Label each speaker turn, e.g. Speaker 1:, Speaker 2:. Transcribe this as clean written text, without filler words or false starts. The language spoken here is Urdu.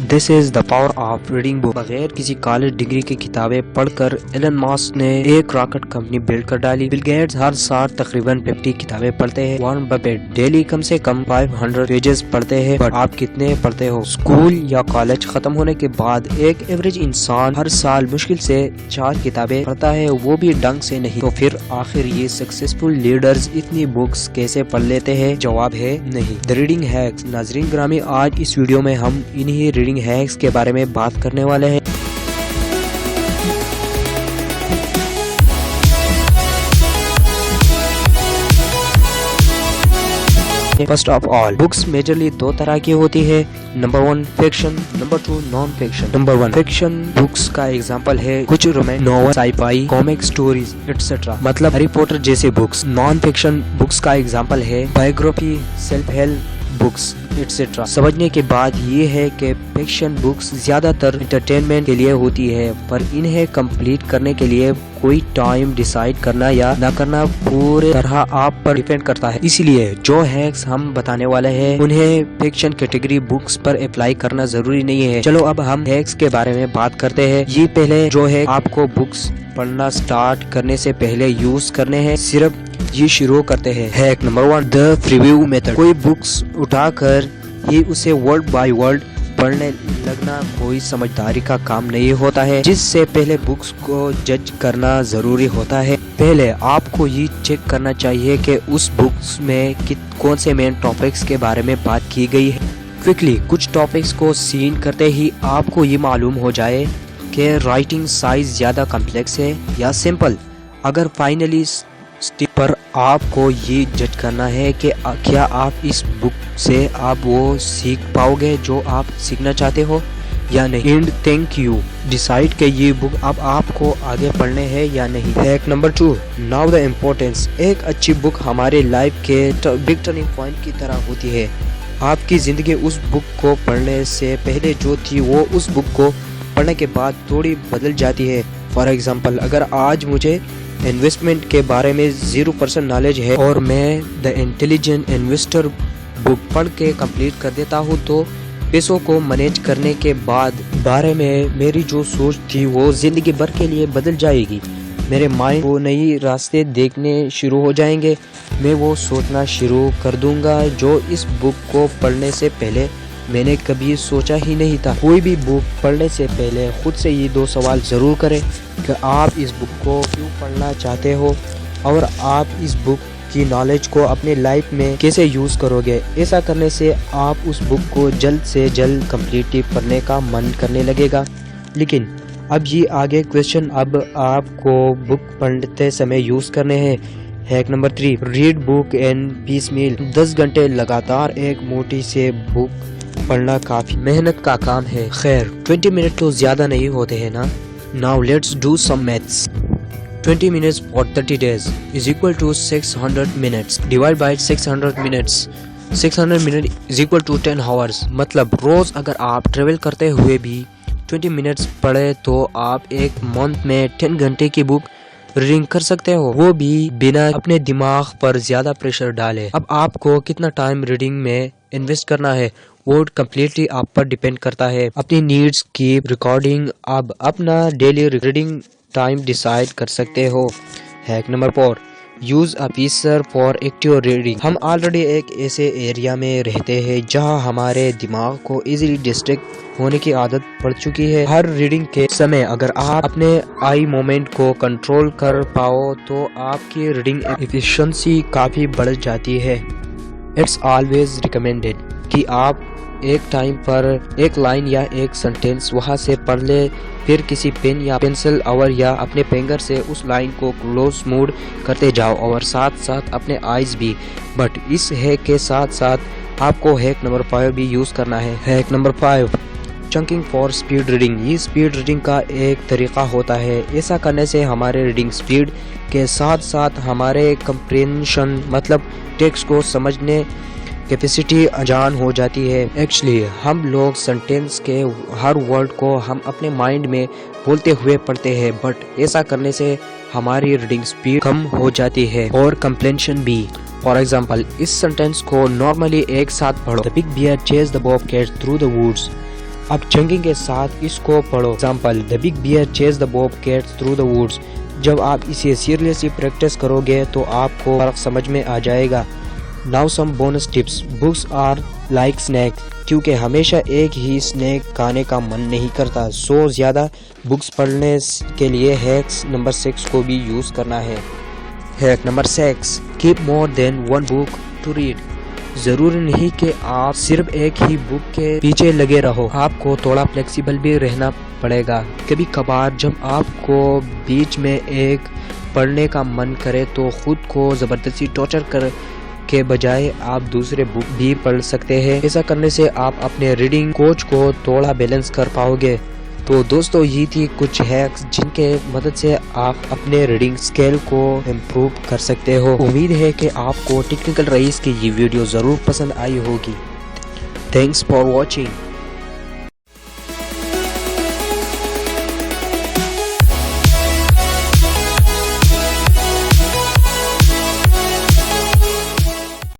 Speaker 1: This is the power of reading book. بغیر کسی کالج ڈگری کی کتابیں پڑھ کر ایلن ماسک نے ایک راکٹ کمپنی بلڈ کر ڈالی. بل گیٹس ہر سال تقریباً 50 کتابیں پڑھتے ہیں. وارن بفیٹ ڈیلی کم سے کم 500 پیجز پڑھتے ہیں. بٹ آپ کتنے پڑھتے ہو؟ اسکول یا کالج ختم ہونے کے بعد ایک ایوریج انسان ہر سال مشکل سے 4 کتابیں پڑھتا ہے, وہ بھی ڈنگ سے نہیں. تو پھر آخر یہ سکسیسفل لیڈرز اتنی بکس کیسے پڑھ لیتے ہیں؟ جواب ہے نہیں. The reading hacks. ناظرین گرامی, آج اس ویڈیو میں ہم انہی ریڈنگ ہیکس کے بارے میں بات کرنے والے ہیں. First of all, books majorly 2 طرح کی ہوتی ہے. Number 1 fiction, number 2 non fiction. Number 1 fiction books کا ایگزامپل ہے کچھ رومانس ناول, سائی فائی, کامک سٹوریز ایٹسٹرا, مطلب ہیری پوٹر جیسے بکس. نان فکشن بکس کا ایگزامپل ہے biography, self help books etcetera. سمجھنے کے بعد یہ ہے کہ فکشن بکس زیادہ تر انٹرٹینمنٹ کے لیے ہوتی ہے, پر انہیں کمپلیٹ کرنے کے لیے کوئی ٹائم ڈیسائیڈ کرنا یا نہ کرنا پورے طرح آپ پر ڈیپینڈ کرتا ہے. اسی لیے جو ہیکس ہم بتانے والے ہیں انہیں فکشن کیٹیگری بکس پر اپلائی کرنا ضروری نہیں ہے. چلو اب ہم ہیکس کے بارے میں بات کرتے ہیں. یہ پہلے جو ہے آپ کو بکس پڑھنا سٹارٹ کرنے سے پہلے یوز کرنے ہیں, صرف یہ شروع کرتے ہیں. ہیک نمبر 1 دا پریویو میتھڈ. کوئی بکس اٹھا کر ہی اسے ورڈ بائی ورڈ پڑھنے لگنا کوئی سمجھداری کا کام نہیں ہوتا ہے, جس سے پہلے بکس کو جج کرنا ضروری ہوتا ہے. پہلے آپ کو یہ چیک کرنا چاہیے کہ اس بکس میں کون سے مین ٹاپکس کے بارے میں بات کی گئی ہے. کوئکلی کچھ ٹاپکس کو سین کرتے ہی آپ کو یہ معلوم ہو جائے کہ رائٹنگ سائز زیادہ کمپلیکس ہے یا سمپل. اگر فائنلی اسٹیپ پر آپ کو یہ جج کرنا ہے کہ کیا آپ اس بک سے آپ وہ سیکھ پاؤ گے جو آپ سیکھنا چاہتے ہو یا نہیں. اینڈ تھینک یو ڈیسائیڈ کہ یہ بک اب آپ کو آگے پڑھنے ہے یا نہیں. Hack number 2 now the importance. ایک اچھی بک ہمارے لائف کے بگ ٹرننگ پوائنٹ کی طرح ہوتی ہے. آپ کی زندگی اس بک کو پڑھنے سے پہلے جو تھی وہ اس بک کو پڑھنے کے بعد تھوڑی بدل جاتی ہے. فار ایگزامپل, اگر آج مجھے انویسٹمنٹ کے بارے میں 0% نالج ہے اور میں دا انٹیلیجنٹ انویسٹر بک پڑھ کے کمپلیٹ کر دیتا ہوں, تو پیسوں کو مینیج کرنے کے بعد بارے میں میری جو سوچ تھی وہ زندگی بھر کے لیے بدل جائے گی. میرے مائنڈ کو نئی راستے دیکھنے شروع ہو جائیں گے. میں وہ سوچنا شروع کر دوں گا جو اس بک کو پڑھنے سے پہلے میں نے کبھی سوچا ہی نہیں تھا. کوئی بھی بک پڑھنے سے پہلے خود سے یہ 2 سوال ضرور کریں کہ آپ اس بک کو کیوں پڑھنا چاہتے ہو اور آپ اس بک کی نالج کو اپنے لائف میں کیسے یوز کرو گے. ایسا کرنے سے آپ اس بک کو جلد سے جلد کمپلیٹ پڑھنے کا من کرنے لگے گا. لیکن اب یہ آگے کویشچن اب آپ کو بک پڑھتے سمے یوز کرنے ہیں. Hack number 3 read book and piecemeal. 10 گھنٹے لگاتار ایک موٹی سے بک پڑھنا کافی محنت کا کام ہے. خیر 20 منٹ تو زیادہ نہیں ہوتے ہیں نا. Now let's do some maths. 20 minutes for 30 days is equal to 600 minutes. Divide by 600 minutes. 600 minutes is equal to 10 hours. مطلب روز اگر آپ ٹریول کرتے ہوئے بھی 20 منٹس پڑھے تو آپ ایک منتھ میں 10 گھنٹے کی بک ریڈنگ کر سکتے ہو, وہ بھی بنا اپنے دماغ پر زیادہ پریشر ڈالے. اب آپ کو کتنا ٹائم ریڈنگ میں انویسٹ کرنا ہے وہ کمپلیٹلی آپ پر ڈیپینڈ کرتا ہے. اپنی نیڈس کی ریکارڈنگ اب اپنا ڈیلی ریڈنگ ٹائم ڈیسائیڈ کر سکتے ہو. Hack number 4 use a pacer for active reading. ہم آلریڈی ایک ایسے ایریا میں رہتے ہیں جہاں ہمارے دماغ کو ایزیلی ڈسٹریکٹ ہونے کی عادت پڑ چکی ہے. ہر ریڈنگ کے سمے اگر آپ اپنے آئی مومنٹ کو کنٹرول کر پاؤ تو آپ کی ریڈنگ ایفیشنسی کافی بڑھ جاتی ہے. اٹس آلویز ریکمینڈیڈ کہ آپ ایک ٹائم پر ایک لائن یا ایک سینٹینس وہاں سے پڑھ لے, پھر کسی پین یا پینسل اور یا اپنے فنگر سے اس لائن کو کلوز موڈ کرتے جاؤ اور ساتھ ساتھ اپنے آئیز بھی. بٹ اس ہیک کے ساتھ ساتھ آپ کو ہیک نمبر 5 بھی یوز کرنا ہے. Hack number 5 chunking for speed reading. یہ اسپیڈ ریڈنگ کا ایک طریقہ ہوتا ہے. ایسا کرنے سے ہمارے ریڈنگ اسپیڈ کے ساتھ ساتھ ہمارے کمپریہنشن مطلب ٹیکسٹ کو سمجھنے کیپیسٹی جان ہو جاتی ہے. ایکچولی ہم لوگ سینٹینس کے ہر ورڈ کو ہم اپنے مائنڈ میں بولتے ہوئے پڑھتے ہیں, بٹ ایسا کرنے سے ہماری ریڈنگ سپیڈ کم ہو جاتی ہے اور کمپریہنشن بھی. فار ایگزامپل اس سینٹینس کو نارملی ایک ساتھ پڑھو. The big bear chased the bobcat through the woods. اب چنگنگ کے ساتھ اس کو پڑھو. Example: The big bear chased the bobcat through the woods. جب آپ اسے سیریسلی پریکٹس کرو گے تو آپ کو فرق سمجھ میں آ جائے گا. Now some bonus tips. Books are like snacks. کیونکہ ہمیشہ ایک ہی سنیک کھانے کا من نہیں کرتا. سو زیادہ بکس پڑھنے کے لیے ہیکس نمبر 6 کو بھی یوز کرنا ہے. Hack number 6: Keep more than one book to read. ضروری نہیں کہ آپ صرف ایک ہی بک کے پیچھے لگے رہو. آپ کو تھوڑا فلیکسیبل بھی رہنا پڑے گا. کبھی کبھار جب آپ کو بیچ میں ایک پڑھنے کا من کرے تو خود کو زبردستی ٹارچر کر کے بجائے آپ دوسرے بک بھی پڑھ سکتے ہیں. ایسا کرنے سے آپ اپنے ریڈنگ کوچ کو تھوڑا بیلنس کر پاؤ گے. تو دوستو یہ تھی کچھ ہیکس جن کے مدد سے آپ اپنے ریڈنگ سکیل کو امپروو کر سکتے ہو. امید ہے کہ آپ کو ٹیکنیکل رئیس کی یہ ویڈیو ضرور پسند آئی ہوگی. Thanks for watching.